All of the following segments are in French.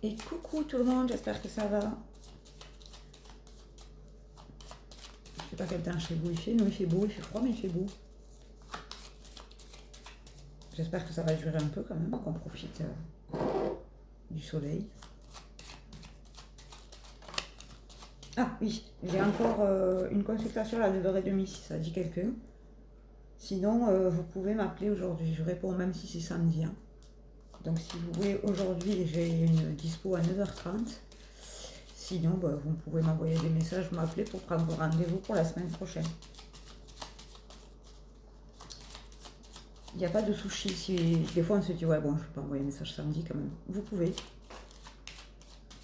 Et coucou tout le monde, j'espère que ça va. Je sais pas quel temps chez vous il fait, nous il fait beau, il fait froid mais il fait beau. J'espère que ça va durer un peu quand même, qu'on profite du soleil. Ah oui, j'ai encore une consultation à 9h30 si ça dit quelqu'un. Sinon, vous pouvez m'appeler aujourd'hui, je réponds même si c'est samedi. Hein. Donc si vous voulez, aujourd'hui j'ai une dispo à 9h30. Sinon, vous pouvez m'envoyer des messages, m'appeler pour prendre rendez-vous pour la semaine prochaine. Il n'y a pas de sushi. Si des fois on se dit, ouais, bon, je ne vais pas envoyer un message samedi quand même. Vous pouvez.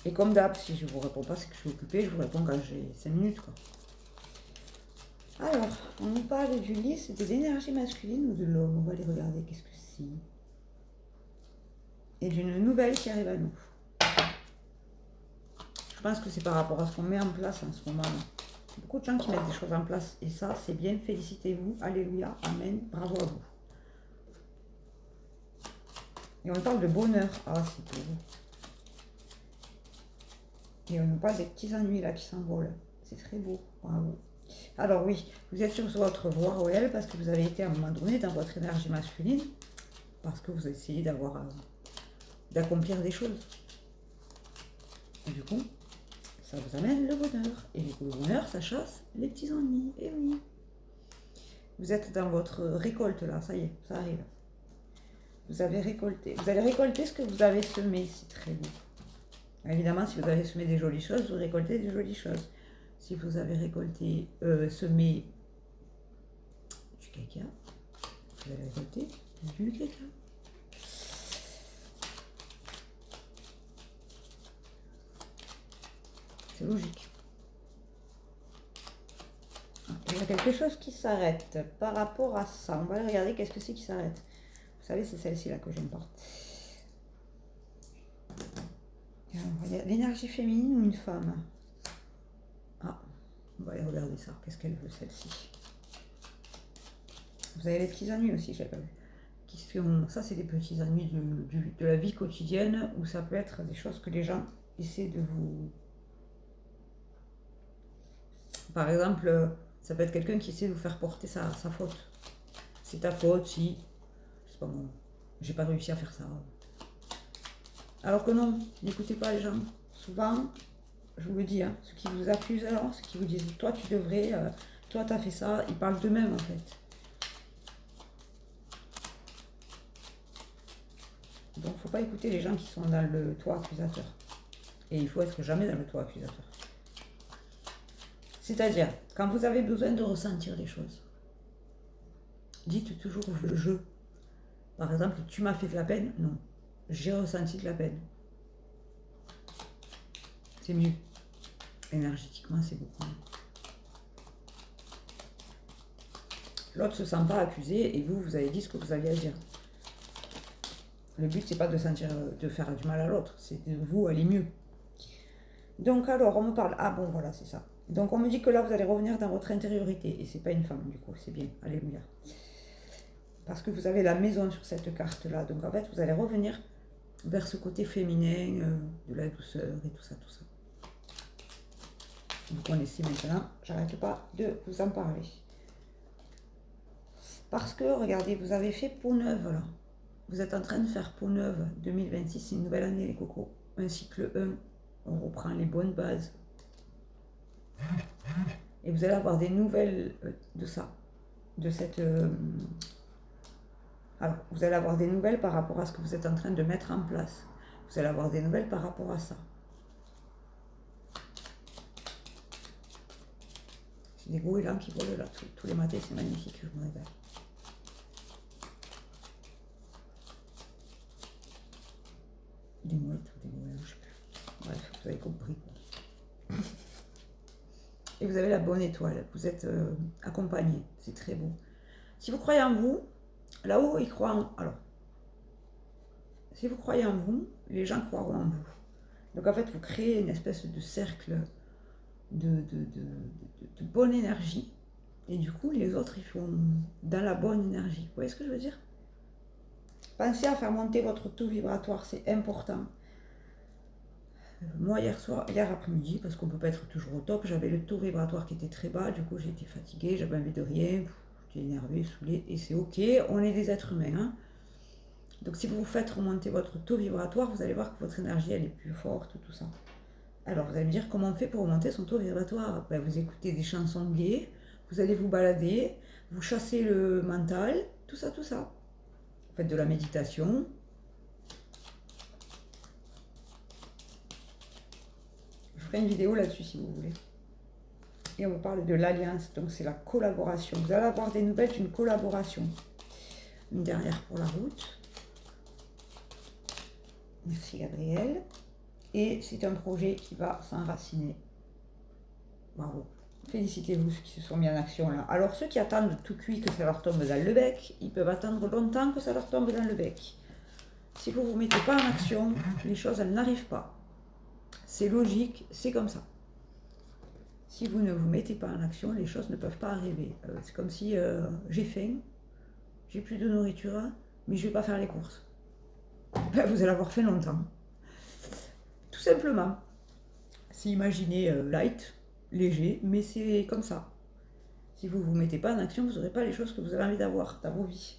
Et comme d'hab, si je ne vous réponds pas, c'est que je suis occupée, je vous réponds quand j'ai 5 minutes. Quoi. Alors, on nous parle du lys, de l'énergie masculine ou de l'homme. On va aller regarder qu'est-ce que c'est. Et d'une nouvelle qui arrive à nous. Je pense que c'est par rapport à ce qu'on met en place en ce moment-là. Beaucoup de gens qui mettent des choses en place. Et ça, c'est bien. Félicitez-vous. Alléluia. Amen. Bravo à vous. Et on parle de bonheur. Ah, c'est beau. Et on nous parle des petits ennuis là qui s'envolent. C'est très beau. Bravo. Alors oui, vous êtes sur votre voie royale parce que vous avez été à un moment donné dans votre énergie masculine. Parce que vous essayez d'accomplir des choses. Et du coup, ça vous amène le bonheur. Et le bonheur, ça chasse les petits ennuis. Et oui. Vous êtes dans votre récolte là, ça y est, ça arrive. Vous avez récolté. Vous allez récolter ce que vous avez semé, c'est très beau. Évidemment, si vous avez semé des jolies choses, vous récoltez des jolies choses. Si vous avez récolté, semé du caca, vous allez récolter du caca. C'est logique. Il y a quelque chose qui s'arrête par rapport à ça. On va aller regarder qu'est-ce que c'est qui s'arrête. Vous savez, c'est celle-ci là que j'aime pas. L'énergie féminine ou une femme? Ah, on va aller regarder ça. Qu'est-ce qu'elle veut celle-ci? Vous avez les petits ennuis aussi, j'ai pas vu. Ça, c'est des petits ennuis de la vie quotidienne ou ça peut être des choses que les gens essaient de vous. Par exemple, ça peut être quelqu'un qui essaie de vous faire porter sa faute. C'est ta faute si, je sais pas moi, j'ai pas réussi à faire ça. Alors que non, n'écoutez pas les gens. Souvent, je vous le dis, hein, ceux qui vous accusent alors, ceux qui vous disent toi tu devrais, toi t'as fait ça, ils parlent d'eux-mêmes en fait. Donc faut pas écouter les gens qui sont dans le toit accusateur. Et il faut être jamais dans le toit accusateur. C'est-à-dire, quand vous avez besoin de ressentir des choses, dites toujours je. Par exemple, tu m'as fait de la peine? Non. J'ai ressenti de la peine. C'est mieux. Énergétiquement, c'est beaucoup mieux. L'autre ne se sent pas accusé et vous avez dit ce que vous aviez à dire. Le but, c'est pas de faire du mal à l'autre, c'est de vous aller mieux. Donc alors, on me parle. Ah bon, voilà, c'est ça. Donc on me dit que là, vous allez revenir dans votre intériorité. Et c'est pas une femme, du coup, c'est bien. Alléluia. Parce que vous avez la maison sur cette carte-là. Donc en fait, vous allez revenir vers ce côté féminin, de la douceur et tout ça, tout ça. Vous connaissez maintenant, j'arrête pas de vous en parler. Parce que, regardez, vous avez fait peau neuve là. Vous êtes en train de faire peau neuve. 2026, c'est une nouvelle année les cocos. Un cycle 1, on reprend les bonnes bases. Et vous allez avoir des nouvelles de ça. De cette... Alors, vous allez avoir des nouvelles par rapport à ce que vous êtes en train de mettre en place. Vous allez avoir des nouvelles par rapport à ça. J'ai des goélands qui volent là tous les matins, c'est magnifique, je me réveille. Des mouettes ou des goélands, je sais plus. Bref, vous avez compris. Quoi. Et vous avez la bonne étoile, vous êtes accompagné, c'est très beau. Si vous croyez en vous, là-haut, ils croient en... Alors, si vous croyez en vous, les gens croiront en vous. Donc en fait, vous créez une espèce de cercle de bonne énergie. Et du coup, les autres, ils font dans la bonne énergie. Vous voyez ce que je veux dire? Pensez à faire monter votre taux vibratoire, c'est important. Moi, hier après-midi, parce qu'on ne peut pas être toujours au top, j'avais le taux vibratoire qui était très bas, du coup j'ai été fatiguée, j'avais envie de rien, j'étais énervée, saoulée, et c'est ok, on est des êtres humains. Hein. Donc si vous faites remonter votre taux vibratoire, vous allez voir que votre énergie, elle est plus forte, tout ça. Alors vous allez me dire comment on fait pour remonter son taux vibratoire. Ben, vous écoutez des chansons gaies, vous allez vous balader, vous chassez le mental, tout ça, tout ça. Vous faites de la méditation. Je ferai une vidéo là-dessus si vous voulez. Et on va parler de l'alliance, donc c'est la collaboration. Vous allez avoir des nouvelles d'une collaboration. Une dernière pour la route. Merci Gabriel. Et c'est un projet qui va s'enraciner. Bravo. Félicitez-vous ceux qui se sont mis en action là. Alors ceux qui attendent tout cuit que ça leur tombe dans le bec, ils peuvent attendre longtemps que ça leur tombe dans le bec. Si vous ne vous mettez pas en action, les choses elles n'arrivent pas. C'est logique, c'est comme ça. Si vous ne vous mettez pas en action, les choses ne peuvent pas arriver. C'est comme si j'ai faim, j'ai plus de nourriture, mais je ne vais pas faire les courses. Ben, vous allez avoir fait longtemps. Tout simplement. C'est imaginer light, léger, mais c'est comme ça. Si vous ne vous mettez pas en action, vous n'aurez pas les choses que vous avez envie d'avoir dans vos vies.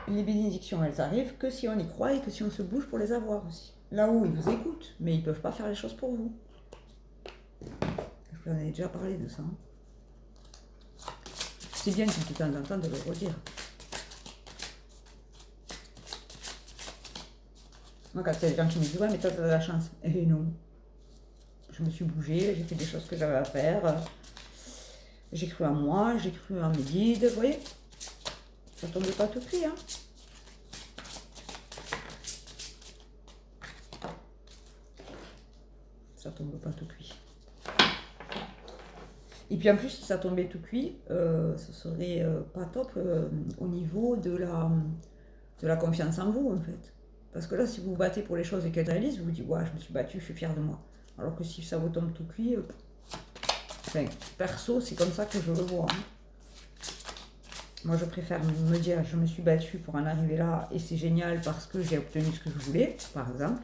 Les bénédictions, elles arrivent que si on y croit et que si on se bouge pour les avoir aussi. Là-haut, ils vous écoutent, mais ils ne peuvent pas faire les choses pour vous. Je vous en ai déjà parlé de ça. C'est bien de temps en temps de le redire. Moi, quand il y a des gens qui me disent « Ouais, mais toi, tu as de la chance. » Et non. Je me suis bougée, j'ai fait des choses que j'avais à faire. J'ai cru en moi, j'ai cru en mes guides, vous voyez. Ça tombe pas tout cuit, hein. Ça tombe pas tout cuit. Et puis en plus, si ça tombait tout cuit, ce serait pas top au niveau de la confiance en vous, en fait. Parce que là, si vous vous battez pour les choses et qu'elles réalisent, vous vous dites, ouais, je me suis battue, je suis fière de moi. Alors que si ça vous tombe tout cuit, enfin, perso, c'est comme ça que je le vois. Hein. Moi, je préfère me dire, je me suis battue pour en arriver là et c'est génial parce que j'ai obtenu ce que je voulais, par exemple,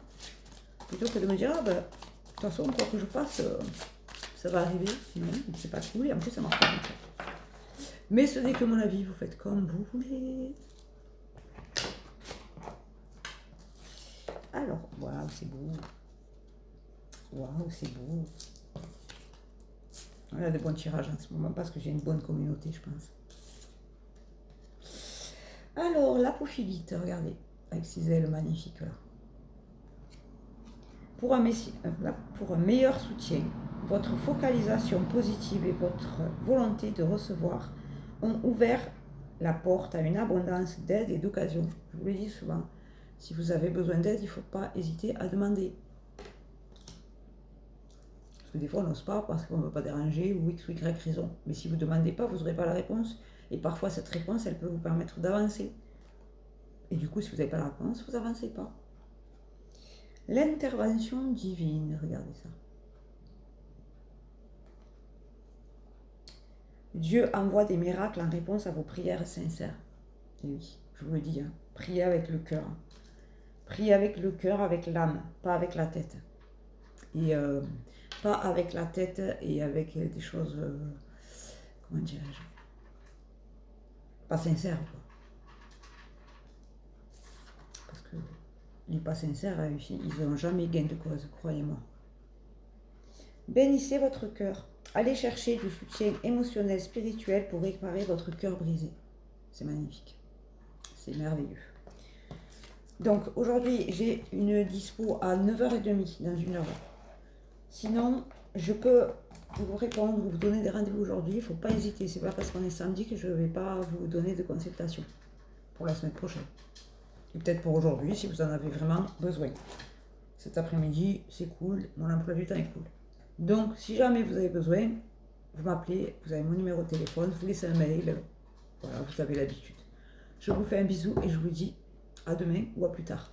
plutôt que de me dire, ah ben, de toute façon, quoi que je fasse, ça va arriver, sinon, c'est pas cool et en plus, ça marche pas comme ça. Mais ce n'est que mon avis, vous faites comme vous voulez. Alors, waouh, c'est beau. Waouh, c'est beau. On a de bons tirages en ce moment parce que j'ai une bonne communauté, je pense. Alors, la Pophilite, regardez, avec ses ailes magnifiques là. Pour un meilleur soutien, votre focalisation positive et votre volonté de recevoir ont ouvert la porte à une abondance d'aide et d'occasion. Je vous le dis souvent, si vous avez besoin d'aide, il ne faut pas hésiter à demander. Parce que des fois, on n'ose pas parce qu'on ne veut pas déranger ou X ou Y raison. Mais si vous ne demandez pas, vous n'aurez pas la réponse. Et parfois, cette réponse, elle peut vous permettre d'avancer. Et du coup, si vous n'avez pas la réponse, vous n'avancez pas. L'intervention divine, regardez ça. Dieu envoie des miracles en réponse à vos prières sincères. Et oui, je vous le dis, hein, priez avec le cœur. Priez avec le cœur, avec l'âme, pas avec la tête. Et pas avec la tête et avec des choses, comment dirais-je, pas sincères, quoi. Parce que les pas sincères, ils n'ont jamais gain de cause, croyez-moi. Bénissez votre cœur. Allez chercher du soutien émotionnel, spirituel pour réparer votre cœur brisé. C'est magnifique. C'est merveilleux. Donc aujourd'hui, j'ai une dispo à 9h30 dans une heure. Sinon, je peux vous répondre, vous donner des rendez-vous aujourd'hui. Il ne faut pas hésiter. Ce n'est pas parce qu'on est samedi que je ne vais pas vous donner de consultation pour la semaine prochaine. Et peut-être pour aujourd'hui, si vous en avez vraiment besoin. Cet après-midi, c'est cool. Mon emploi du temps est cool. Donc, si jamais vous avez besoin, vous m'appelez, vous avez mon numéro de téléphone, vous laissez un mail. Voilà, vous avez l'habitude. Je vous fais un bisou et je vous dis à demain ou à plus tard.